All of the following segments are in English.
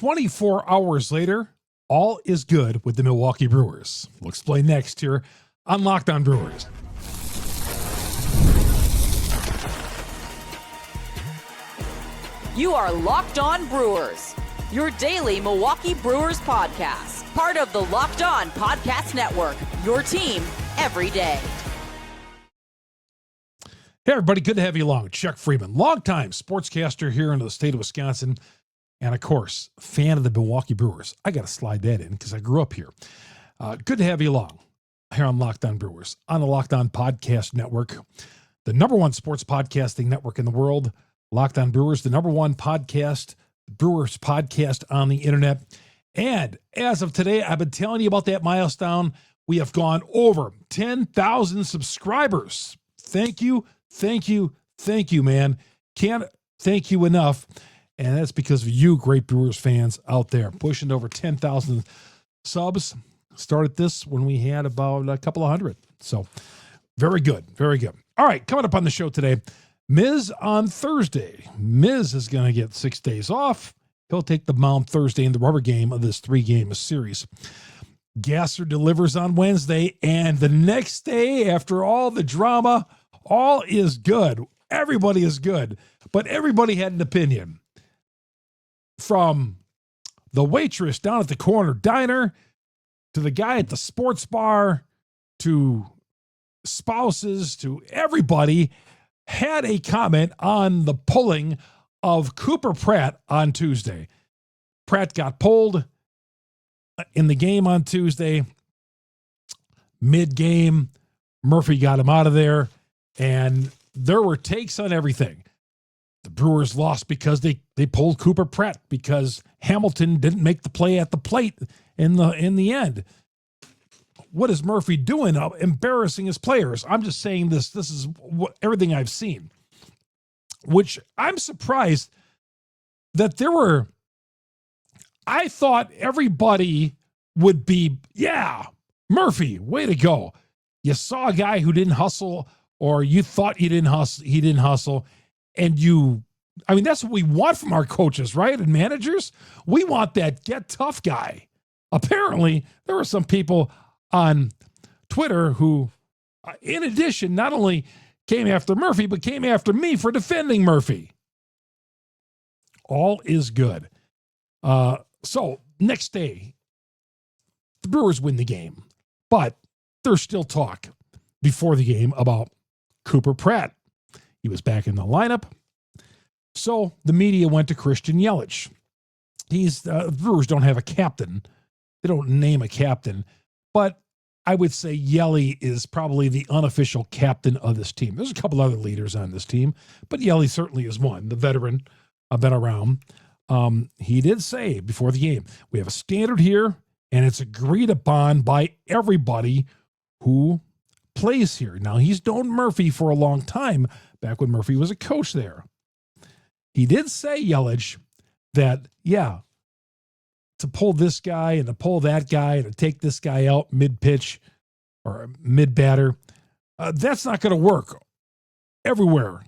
24 hours later, all is good with the Milwaukee Brewers. We'll explain next here on Locked On Brewers. You are Locked On Brewers, your daily Milwaukee Brewers podcast. Part of the Locked On Podcast Network, your team every day. Hey, everybody. Good to have you along. Chuck Freimund, longtime sportscaster here in the state of Wisconsin. And, of course, fan of the Milwaukee Brewers. I got to slide that in because I grew up here. Good to have you along here on Locked On Brewers, on the Locked On Podcast Network, the number one sports podcasting network in the world. Locked On Brewers, the number one podcast, Brewers podcast on the internet. And as of today, I've been telling you about that milestone. We have gone over 10,000 subscribers. Thank you, man. Can't thank you enough. And that's because of you, great Brewers fans out there, pushing over 10,000 subs. Started this when we had about a couple of hundred. So very good, very good. All right, coming up on the show today, Miz on Thursday. Miz is going to get 6 days off. He'll take the mound Thursday in the rubber game of this 3-game series. Gasser delivers on Wednesday, and the next day, after all the drama, all is good. Everybody is good, but everybody had an opinion. From the waitress down at the corner diner, to the guy at the sports bar, to spouses, to everybody, had a comment on the pulling of Cooper Pratt on Tuesday. Pratt got pulled in the game on Tuesday. Mid-game, Murphy got him out of there, and there were takes on everything. The Brewers lost because they pulled Cooper Pratt because Hamilton didn't make the play at the plate in the end. What is Murphy doing? Embarrassing his players. I'm just saying this is everything I've seen, which I'm surprised that there were. I thought everybody would be, yeah, Murphy, way to go. You saw a guy who didn't hustle, or you thought he didn't hustle. And that's what we want from our coaches, right? And managers. We want that get tough guy. Apparently, there were some people on Twitter who, in addition, not only came after Murphy, but came after me for defending Murphy. All is good. So next day, the Brewers win the game, but there's still talk before the game about Cooper Pratt. He was back in the lineup. So the media went to Christian Yelich. The Brewers don't have a captain. They don't name a captain, but I would say Yelly is probably the unofficial captain of this team. There's a couple other leaders on this team, but Yelly certainly is one, the veteran, been around. He did say before the game, we have a standard here, and it's agreed upon by everybody who plays here. Now, he's known Murphy for a long time, back when Murphy was a coach there. He did say, Yelich, that, yeah, to pull this guy and to pull that guy and to take this guy out mid-pitch or mid-batter, that's not going to work everywhere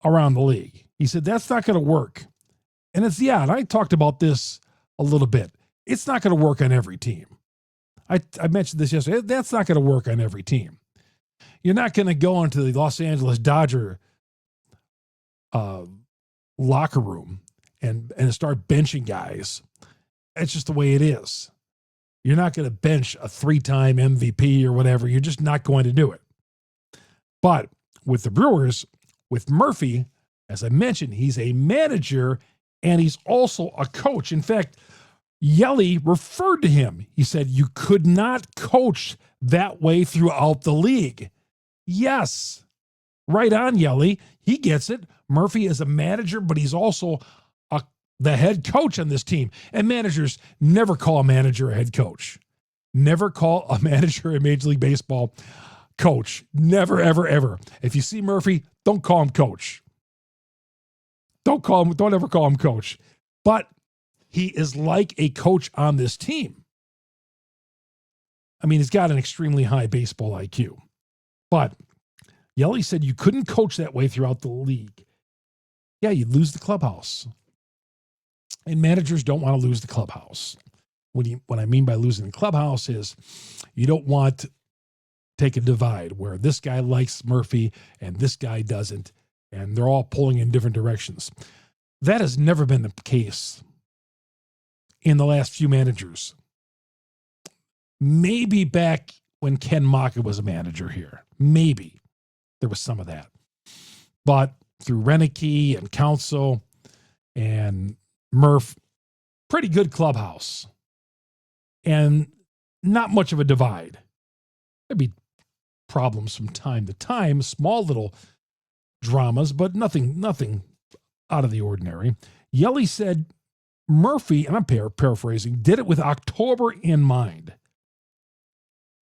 around the league. He said, that's not going to work. And and I talked about this a little bit. It's not going to work on every team. I mentioned this yesterday. That's not going to work on every team. You're not going to go into the Los Angeles Dodger locker room and start benching guys. It's just the way it is. You're not going to bench a 3-time MVP or whatever. You're just not going to do it. But with the Brewers, with Murphy, as I mentioned, he's a manager and he's also a coach. In fact, Yelly referred to him. He said, you could not coach that way throughout the league. Yes. Right on, Yelly. He gets it. Murphy is a manager, but he's also the head coach on this team. And managers never call a manager a head coach. Never call a manager in Major League Baseball coach. Never, ever, ever. If you see Murphy, don't call him coach. Don't ever call him coach. But he is like a coach on this team. I mean, he's got an extremely high baseball IQ. But Yelly said you couldn't coach that way throughout the league. Yeah, you'd lose the clubhouse. And managers don't want to lose the clubhouse. What I mean by losing the clubhouse is you don't want to take a divide where this guy likes Murphy and this guy doesn't, and they're all pulling in different directions. That has never been the case in the last few managers. Maybe back when Ken Maka was a manager here. Maybe there was some of that. But through Renicky and Council and Murph, pretty good clubhouse. And not much of a divide. There'd be problems from time to time, small little dramas, but nothing out of the ordinary. Yelich said Murphy, and I'm paraphrasing, did it with October in mind.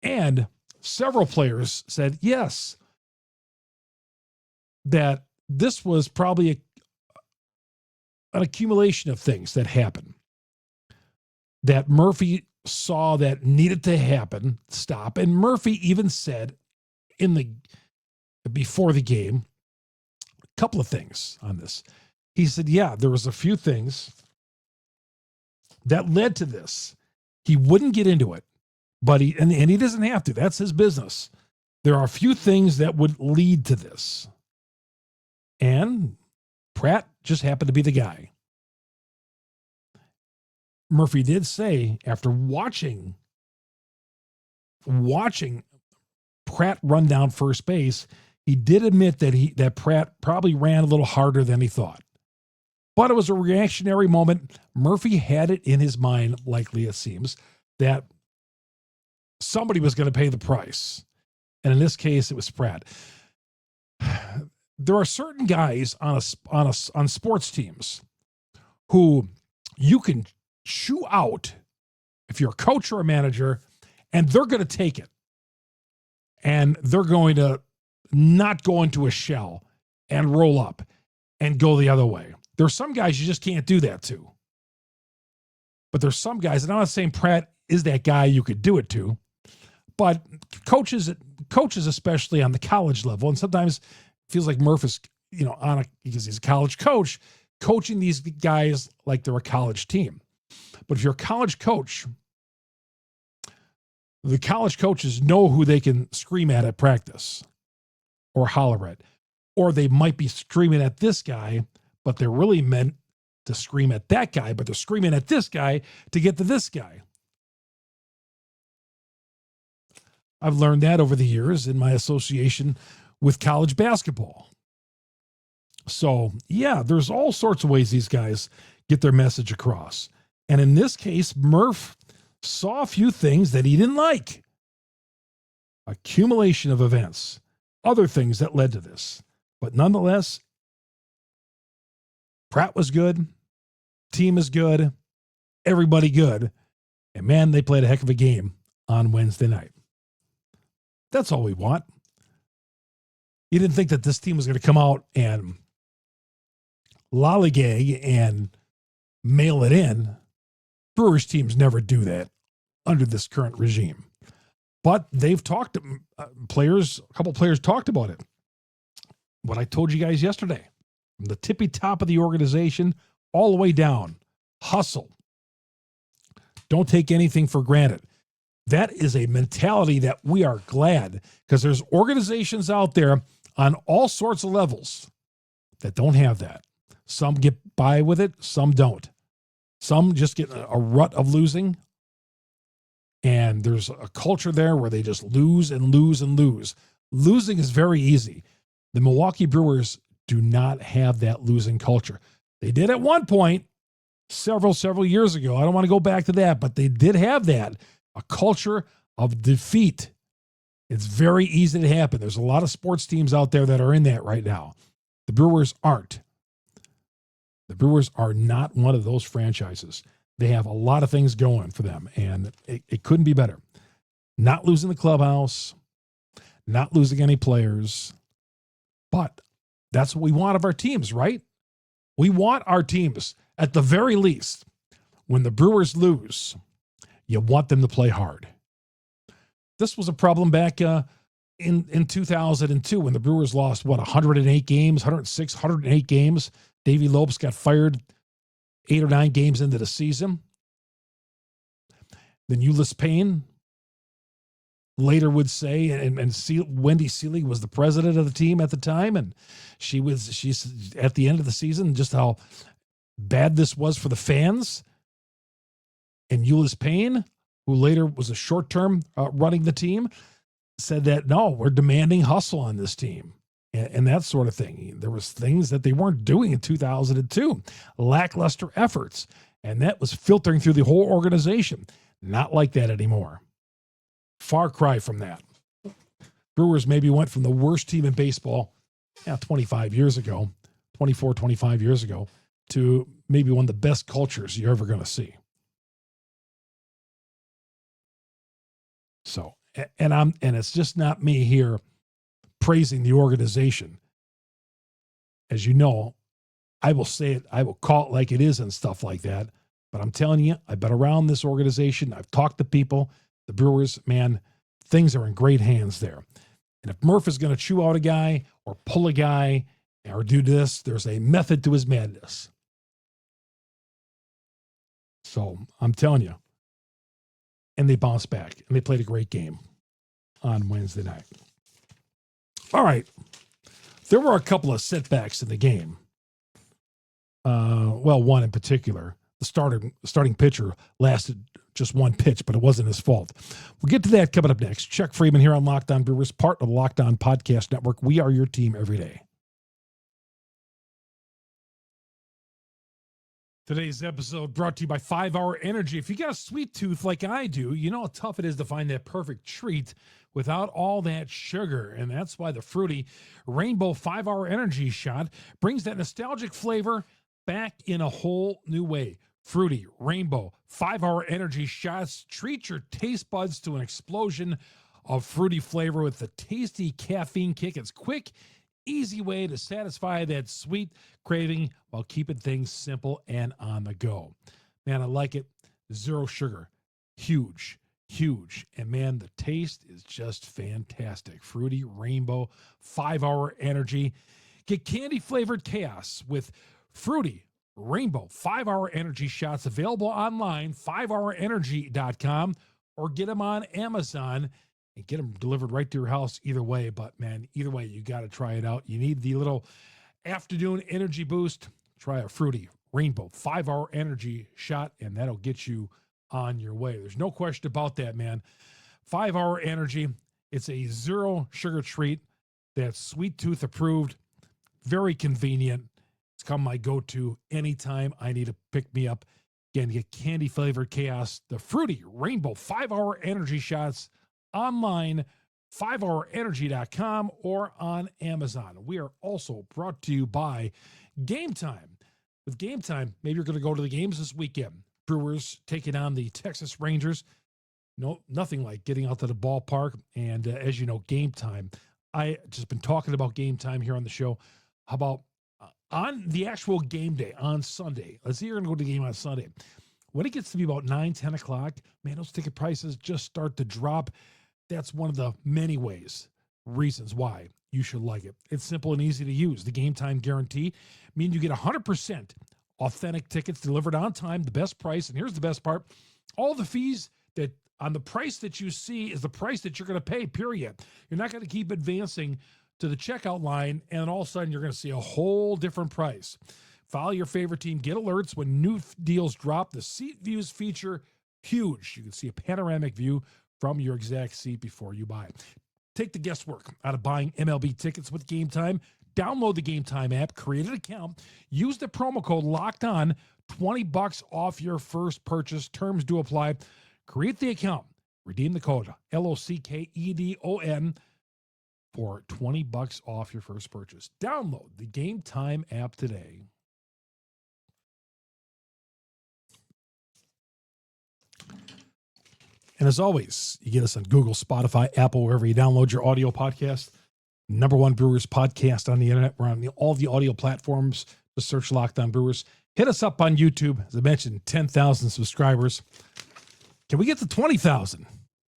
And several players said, yes, that this was probably an accumulation of things that happened. That Murphy saw that needed to happen, stop. And Murphy even said before the game, a couple of things on this. He said, yeah, there was a few things that led to this. He wouldn't get into it, but he doesn't have to. That's his business. There are a few things that would lead to this. And Pratt just happened to be the guy. Murphy did say after watching Pratt run down first base, he did admit that Pratt probably ran a little harder than he thought. But it was a reactionary moment. Murphy had it in his mind, likely it seems, that somebody was going to pay the price. And in this case, it was Pratt. There are certain guys on sports teams who you can chew out if you're a coach or a manager, and they're going to take it. And they're going to not go into a shell and roll up and go the other way. There's some guys you just can't do that to. But there's some guys, and I'm not saying Pratt is that guy you could do it to, but coaches especially on the college level, and sometimes it feels like Murph is, because he's a college coach, coaching these guys like they're a college team. But if you're a college coach, the college coaches know who they can scream at practice or holler at. Or they might be screaming at this guy, but they're really meant to scream at that guy, but they're screaming at this guy to get to this guy. I've learned that over the years in my association with college basketball. So, yeah, there's all sorts of ways these guys get their message across. And in this case, Murph saw a few things that he didn't like. Accumulation of events, other things that led to this. But nonetheless, Pratt was good, team is good, everybody good, and man, they played a heck of a game on Wednesday night. That's all we want. You didn't think that this team was going to come out and lollygag and mail it in. Brewers teams never do that under this current regime. But they've talked to players, a couple players talked about it. What I told you guys yesterday, from the tippy top of the organization all the way down, hustle. Don't take anything for granted. That is a mentality that we are glad, because there's organizations out there on all sorts of levels that don't have that. Some get by with it, some don't. Some just get a rut of losing, and there's a culture there where they just lose and lose and lose. Losing is very easy. The Milwaukee Brewers do not have that losing culture. They did at one point several years ago. I don't want to go back to that, but they did have that, a culture of defeat. It's very easy to happen. There's a lot of sports teams out there that are in that right now. The Brewers aren't. The Brewers are not one of those franchises. They have a lot of things going for them, and it couldn't be better. Not losing the clubhouse, not losing any players, but that's what we want of our teams, right? We want our teams, at the very least, when the Brewers lose, you want them to play hard. This was a problem back in 2002 when the Brewers lost, 108 games, 106, 108 games. Davey Lopes got fired 8 or 9 games into the season. Then Ulyss Payne later would say, and Wendy Seeley was the president of the team at the time, and she's at the end of the season, just how bad this was for the fans. And Ulyss Payne, who later was a short-term running the team, said that, no, we're demanding hustle on this team and that sort of thing. There was things that they weren't doing in 2002, lackluster efforts, and that was filtering through the whole organization. Not like that anymore. Far cry from that. Brewers maybe went from the worst team in baseball 25 years ago, 25 years ago, to maybe one of the best cultures you're ever going to see. So, and it's just not me here praising the organization. As you know, I will say it, I will call it like it is and stuff like that. But I'm telling you, I've been around this organization. I've talked to people. The Brewers, man, things are in great hands there. And if Murph is going to chew out a guy or pull a guy or do this, there's a method to his madness. So I'm telling you. And they bounced back, and they played a great game on Wednesday night. All right. There were a couple of setbacks in the game. Well, one in particular. The starting pitcher lasted just one pitch, but it wasn't his fault. We'll get to that coming up next. Chuck Freimund here on Locked On Brewers, part of the Locked On Podcast Network. We are your team every day. Today's episode brought to you by 5 Hour Energy. If you got a sweet tooth like I do, you know how tough it is to find that perfect treat without all that sugar. And that's why the fruity Rainbow 5 Hour Energy shot brings that nostalgic flavor back in a whole new way. Fruity Rainbow 5 Hour Energy shots treat your taste buds to an explosion of fruity flavor with the tasty caffeine kick. It's quick, easy way to satisfy that sweet craving while keeping things simple and on the go. Man, I like it. 0 sugar. Huge. And man, the taste is just fantastic. Fruity Rainbow 5 Hour Energy. Get candy flavored chaos with Fruity Rainbow 5 Hour Energy shots available online, 5hourenergy.com, or get them on Amazon and get them delivered right to your house either way. But man, either way, you got to try it out. You need the little afternoon energy boost. Try a Fruity Rainbow 5 Hour Energy shot, and that'll get you on your way. There's no question about that, man. 5 Hour Energy. It's a 0 sugar treat that's sweet tooth approved. Very convenient. It's come my go-to anytime I need to pick me up. Again, get candy flavored chaos. The Fruity Rainbow 5 Hour Energy shots online, 5hourenergy.com, or on Amazon. We are also brought to you by Game Time. With Game Time, maybe you're going to go to the games this weekend. Brewers taking on the Texas Rangers. No, nothing like getting out to the ballpark. And as you know, Game Time. I just been talking about Game Time here on the show. How about on the actual game day on Sunday? Let's say you're going to go to the game on Sunday. When it gets to be about 9, 10 o'clock, man, those ticket prices just start to drop. That's one of the many reasons why you should like it. It's simple and easy to use. The Game Time guarantee means you get 100% authentic tickets delivered on time, the best price. And here's the best part. All the fees that on the price that you see is the price that you're going to pay, period. You're not going to keep advancing to the checkout line, and all of a sudden you're going to see a whole different price. Follow your favorite team. Get alerts when new deals drop. The seat views feature huge. You can see a panoramic view from your exact seat before you buy. Take the guesswork out of buying MLB tickets with Game Time. Download the Game Time app, create an account, use the promo code LOCKEDON, $20 off your first purchase. Terms do apply. Create the account, redeem the code LOCKEDON for $20 off your first purchase. Download the Game Time app today. And as always, you get us on Google, Spotify, Apple, wherever you download your audio podcast. #1 Brewers podcast on the internet. We're on all the audio platforms. Just search Locked On Brewers. Hit us up on YouTube. As I mentioned, 10,000 subscribers. Can we get to 20,000?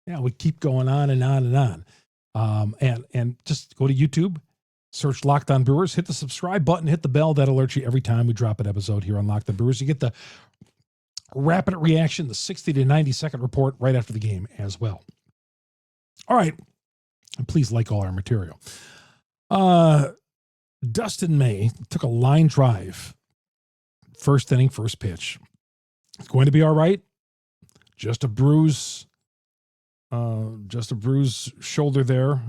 Yeah, we keep going on and on and on. And just go to YouTube Search Locked On Brewers, hit the subscribe button, hit the bell. That alerts you every time we drop an episode here on Locked On Brewers. You get the rapid reaction, the 60 to 90 second report right after the game as well. All right. And please like all our material. Dustin May took a line drive. First inning, first pitch. It's going to be all right. Just a bruise shoulder there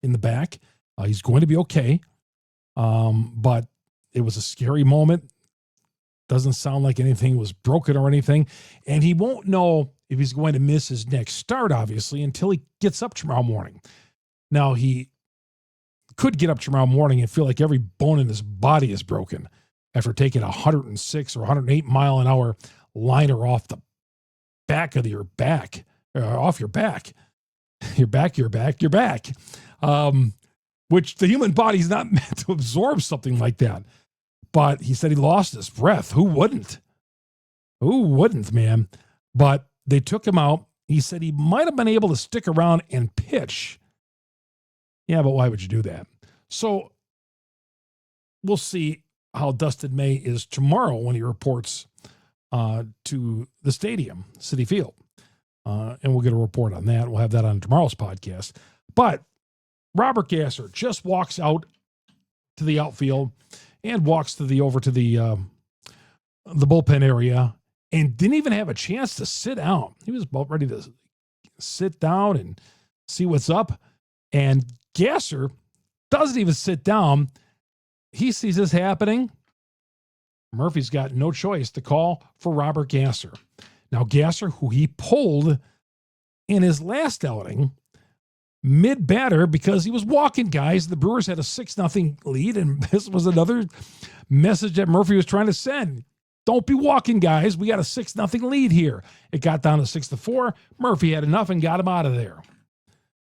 in the back. He's going to be okay. But it was a scary moment. Doesn't sound like anything was broken or anything. And he won't know if he's going to miss his next start, obviously, until he gets up tomorrow morning. Now, he could get up tomorrow morning and feel like every bone in his body is broken after taking a 106 or 108 mile an hour liner off the back of your back, off your back, your back, which the human body's not meant to absorb something like that. But he said he lost his breath. Who wouldn't? Who wouldn't, man? But they took him out. He said he might have been able to stick around and pitch. Yeah, but why would you do that? So we'll see how Dustin May is tomorrow when he reports to the stadium, Citi Field. And we'll get a report on that. We'll have that on tomorrow's podcast. But Robert Gasser just walks out to the outfield and walks over to the bullpen area and didn't even have a chance to sit down. He was about ready to sit down and see what's up. And Gasser doesn't even sit down. He sees this happening. Murphy's got no choice to call for Robert Gasser. Now, Gasser, who he pulled in his last outing, mid-batter because he was walking guys. The Brewers had a 6-0 lead, and this was another message that Murphy was trying to send. Don't be walking guys. We got a 6-0 lead here. It got down to 6-4. Murphy had enough and got him out of there.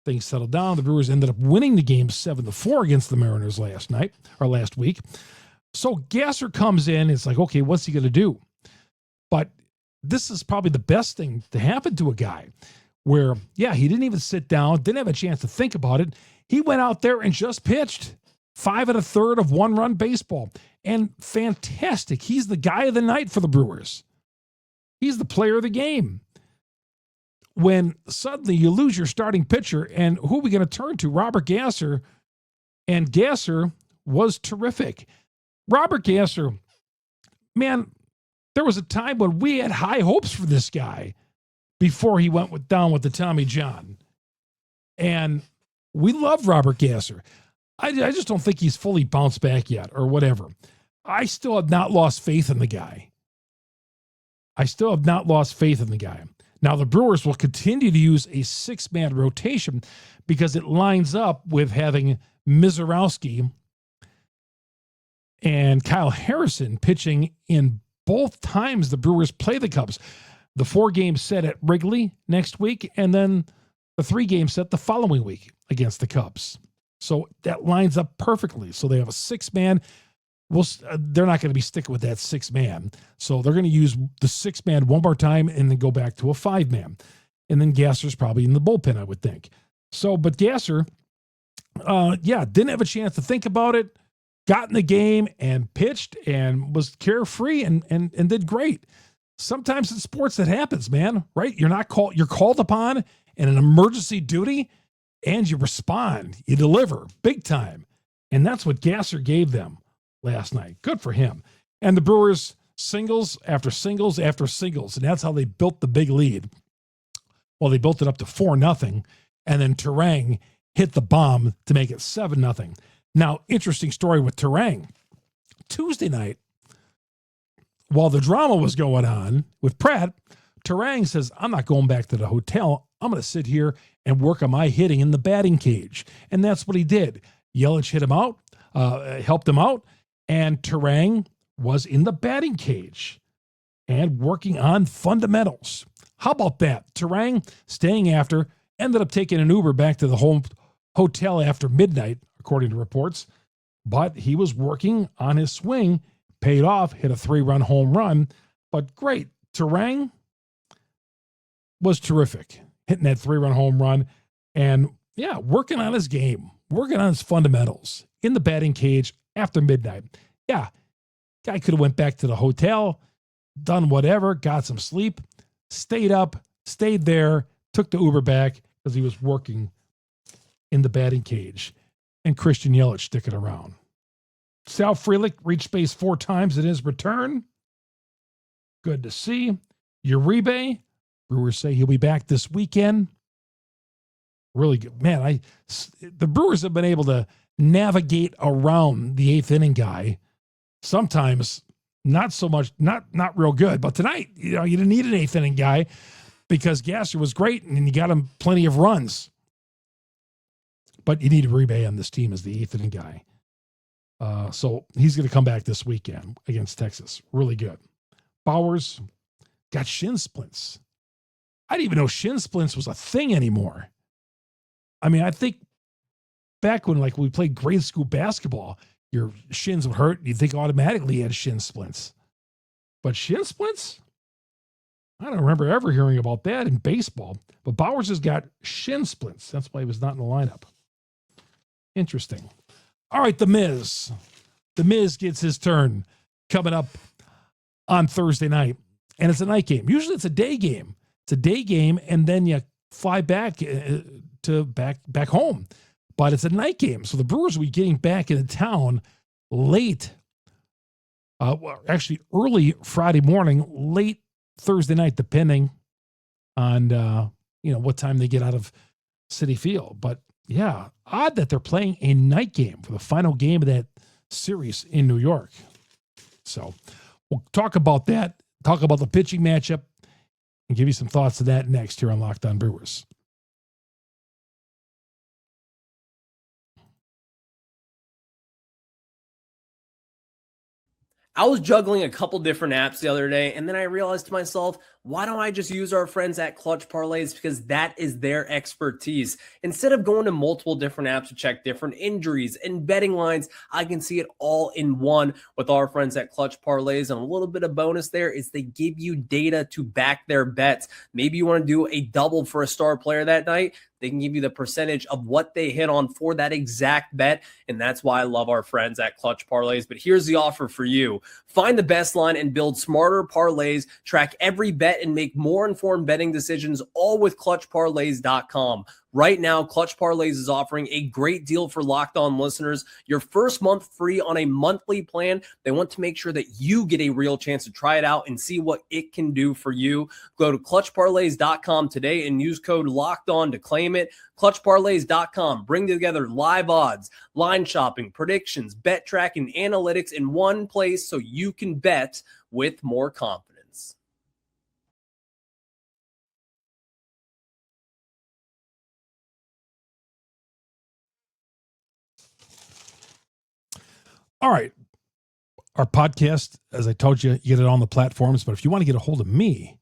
Things settled down. The Brewers ended up winning the game 7-4 against the Mariners last week. So Gasser comes in. It's like, okay, what's he going to do? But this is probably the best thing to happen to a guy where, yeah, he didn't even sit down, didn't have a chance to think about it. He went out there and just pitched 5 1/3 of one-run baseball. And fantastic. He's the guy of the night for the Brewers. He's the player of the game. When suddenly you lose your starting pitcher, and who are we going to turn to? Robert Gasser. And Gasser was terrific. Robert Gasser, man, there was a time when we had high hopes for this guy before he went down with the Tommy John. And we love Robert Gasser. I just don't think he's fully bounced back yet or whatever. I still have not lost faith in the guy. Now, the Brewers will continue to use a 6-man rotation because it lines up with having Mizorowski and Kyle Harrison pitching in both times the Brewers play the Cubs. The 4-game set at Wrigley next week, and then the 3-game set the following week against the Cubs. So that lines up perfectly. So they have a 6-man. They're not going to be sticking with that 6-man. So they're going to use the 6-man one more time and then go back to a 5-man. And then Gasser's probably in the bullpen, I would think. So, but Gasser, didn't have a chance to think about it, got in the game and pitched and was carefree and did great. Sometimes in sports that happens, man, right? You're called upon in an emergency duty and you respond, you deliver big time. And that's what Gasser gave them last night. Good for him. And the Brewers singles after singles after singles. And that's how they built the big lead. Well, they built it up to 4-0. And then Turang hit the bomb to make it 7-0. Now, interesting story with Turang. Tuesday night, while the drama was going on with Pratt, Turang says, I'm not going back to the hotel. I'm going to sit here and work on my hitting in the batting cage. And that's what he did. Yelich hit him out, helped him out, and Turang was in the batting cage and working on fundamentals. How about that? Turang staying after, ended up taking an Uber back to the home hotel after midnight, according to reports. But he was working on his swing, paid off, hit a 3-run home run. But great. Turang was terrific, hitting that 3-run home run and, working on his game. working on his fundamentals in the batting cage after midnight. Yeah, guy could have went back to the hotel, done whatever, got some sleep, stayed up, stayed there, took the Uber back because he was working in the batting cage. And Christian Yelich sticking around. Sal Frelick reached base 4 times in his return. Good to see. Uribe, Brewers say he'll be back this weekend. Really good. Man, the Brewers have been able to navigate around the 8th inning guy. Sometimes not so much, not real good. But tonight, you didn't need an 8th inning guy because Gasser was great and you got him plenty of runs. But you need Uribe on this team as the 8th inning guy. So he's going to come back this weekend against Texas. Really good. Bowers got shin splints. I didn't even know shin splints was a thing anymore. I mean, I think back when we played grade school basketball, your shins would hurt. You'd think automatically you had shin splints. But shin splints? I don't remember ever hearing about that in baseball. But Bowers has got shin splints. That's why he was not in the lineup. Interesting. All right, The Miz. The Miz gets his turn coming up on Thursday night. And it's a night game. Usually it's a day game. It's a day game, and then you fly back to back home. But it's a night game. So the Brewers will be getting back into town late. Actually, early Friday morning, late Thursday night, depending on what time they get out of Citi Field. But yeah, odd that they're playing a night game for the final game of that series in New York. So we'll talk about that, talk about the pitching matchup, and give you some thoughts of that next here on Locked On Brewers. I was juggling a couple different apps the other day, and then I realized to myself, why don't I just use our friends at Clutch Parlays? Because that is their expertise. Instead of going to multiple different apps to check different injuries and betting lines, I can see it all in one with our friends at Clutch Parlays. And a little bit of bonus there is they give you data to back their bets. Maybe you want to do a double for a star player that night. They can give you the percentage of what they hit on for that exact bet. And that's why I love our friends at Clutch Parlays. But here's the offer for you. Find the best line and build smarter parlays. Track every bet and make more informed betting decisions, all with clutchparlays.com. Right now, Clutch Parlays is offering a great deal for Locked On listeners. Your first month free on a monthly plan. They want to make sure that you get a real chance to try it out and see what it can do for you. Go to clutchparlays.com today and use code Locked On to claim it. Clutchparlays.com. Bring together live odds, line shopping, predictions, bet tracking, analytics in one place so you can bet with more confidence. All right. Our podcast, as I told you, you get it on the platforms. But if you want to get a hold of me,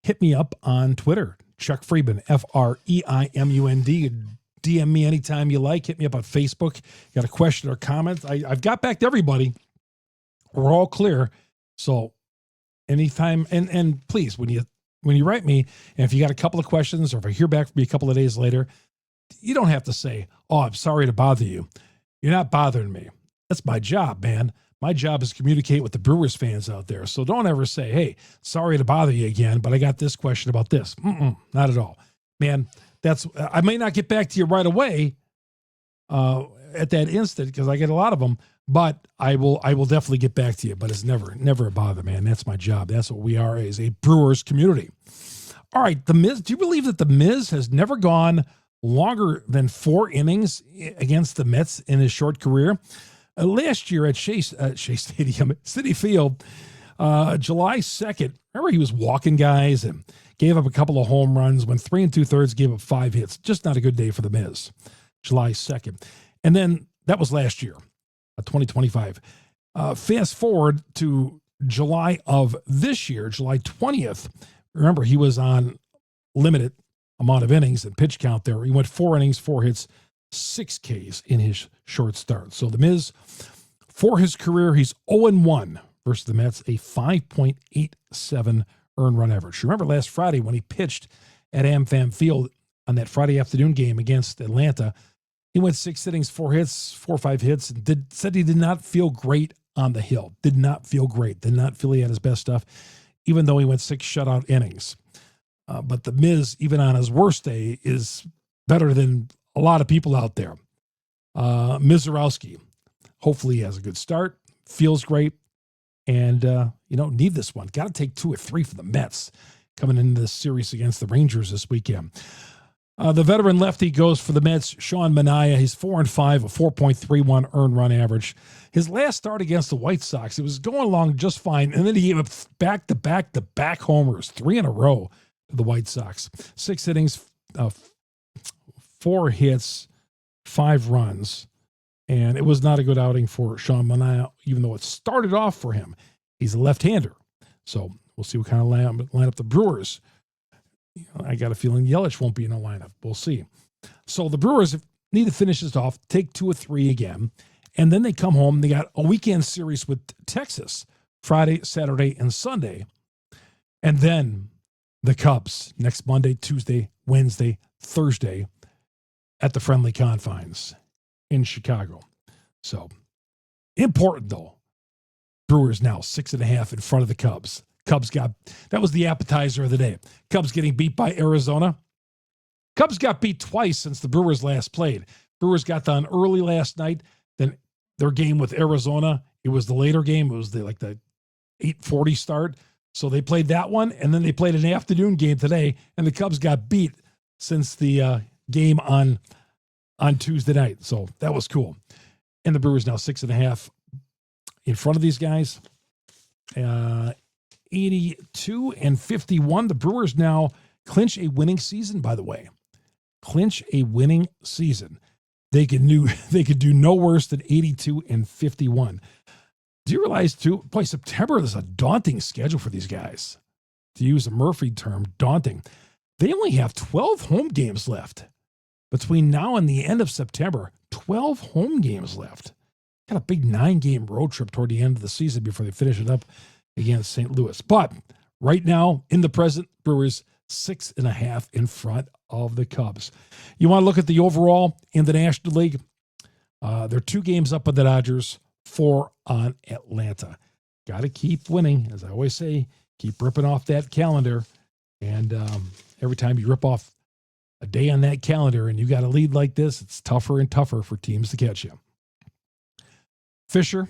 hit me up on Twitter. Chuck Freimund, Freimund. DM me anytime you like. Hit me up on Facebook. Got a question or comment? I've got back to everybody. We're all clear. So anytime, and please, when you write me, and if you got a couple of questions, or if I hear back from you a couple of days later, you don't have to say, "Oh, I'm sorry to bother you." You're not bothering me. That's my job, man. My job is to communicate with the Brewers fans out there. So don't ever say, "Hey, sorry to bother you again, but I got this question about this." Not at all, man. I may not get back to you right away at that instant because I get a lot of them, but I will definitely get back to you. But it's never a bother, man. That's my job. That's what we are as a Brewers community. All right, The Miz. Do you believe that The Miz has never gone longer than 4 innings against the Mets in his short career? Last year at Shea Stadium, Citi Field, July 2nd, remember he was walking guys and gave up a couple of home runs, went 3 2/3, gave up 5 hits. Just not a good day for the Miz, July 2nd. And then that was last year, 2025. Fast forward to July of this year, July 20th. Remember, he was on limited amount of innings and pitch count there. He went 4 innings, 4 hits, 6 Ks in his short start. So the Miz, for his career, he's 0-1 versus the Mets, a 5.87 earned run average. Remember last Friday when he pitched at AmFam Field on that Friday afternoon game against Atlanta, He went 6 innings, 4 hits, 4 or 5 hits, and said he did not feel great on the hill. Did not feel great. Did not feel he had his best stuff, even though he went 6 shutout innings. But the Miz, even on his worst day, is better than a lot of people out there. Mizorowski, hopefully he has a good start, feels great, and, need this one. Got to take 2 or 3 for the Mets coming into this series against the Rangers this weekend. The veteran lefty goes for the Mets, Sean Manaea. He's 4-5, a 4.31 earned run average. His last start against the White Sox, it was going along just fine, and then he gave up back-to-back homers, 3 in a row to the White Sox. 6 innings, 4 hits, 5 runs, and it was not a good outing for Sean Manaea, even though it started off for him. He's a left-hander, so we'll see what kind of lineup the Brewers. I got a feeling Yelich won't be in the lineup. We'll see. So the Brewers need to finish this off, take 2 or 3 again, and then they come home. They got a weekend series with Texas, Friday, Saturday, and Sunday, and then the Cubs next Monday, Tuesday, Wednesday, Thursday at the friendly confines in Chicago. So important, though. Brewers now 6.5 in front of the Cubs. That was the appetizer of the day. Cubs getting beat by Arizona. Cubs got beat twice since the Brewers last played. Brewers got done early last night. Then their game with Arizona, it was the later game. It was the 8:40 start. So they played that one, and then they played an afternoon game today, and the Cubs got beat since the game on Tuesday night. So that was cool. And the Brewers now 6.5 in front of these guys. 82-51. The Brewers now clinch a winning season, by the way. Clinch a winning season. They could do no worse than 82-51. Do you realize, too, boy, September is a daunting schedule for these guys. To use a Murphy term, daunting. They only have 12 home games left. Between now and the end of September, 12 home games left. Got a big 9-game road trip toward the end of the season before they finish it up against St. Louis. But right now, in the present, Brewers 6.5 in front of the Cubs. You want to look at the overall in the National League? They're 2 games up on the Dodgers, 4 on Atlanta. Got to keep winning. As I always say, keep ripping off that calendar. And every time you rip off a day on that calendar and you got a lead like this, it's tougher and tougher for teams to catch you. Fisher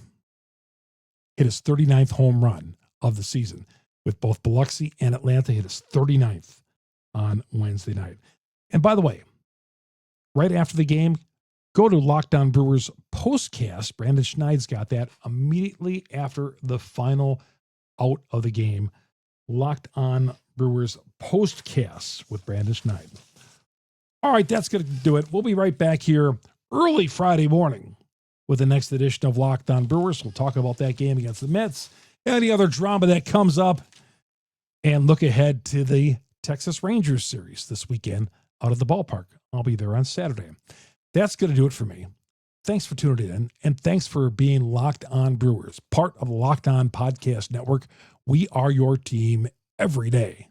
hit his 39th home run of the season with both Biloxi and Atlanta. Hit his 39th on Wednesday night. And by the way, right after the game, go to Locked On Brewers postcast. Brandon Schneid's got that immediately after the final out of the game. Locked On Brewers postcast with Brandon Schneid. All right, that's going to do it. We'll be right back here early Friday morning with the next edition of Locked On Brewers. We'll talk about that game against the Mets, any other drama that comes up, and look ahead to the Texas Rangers series this weekend out of the ballpark. I'll be there on Saturday. That's going to do it for me. Thanks for tuning in, and thanks for being Locked On Brewers, part of the Locked On Podcast Network. We are your team every day.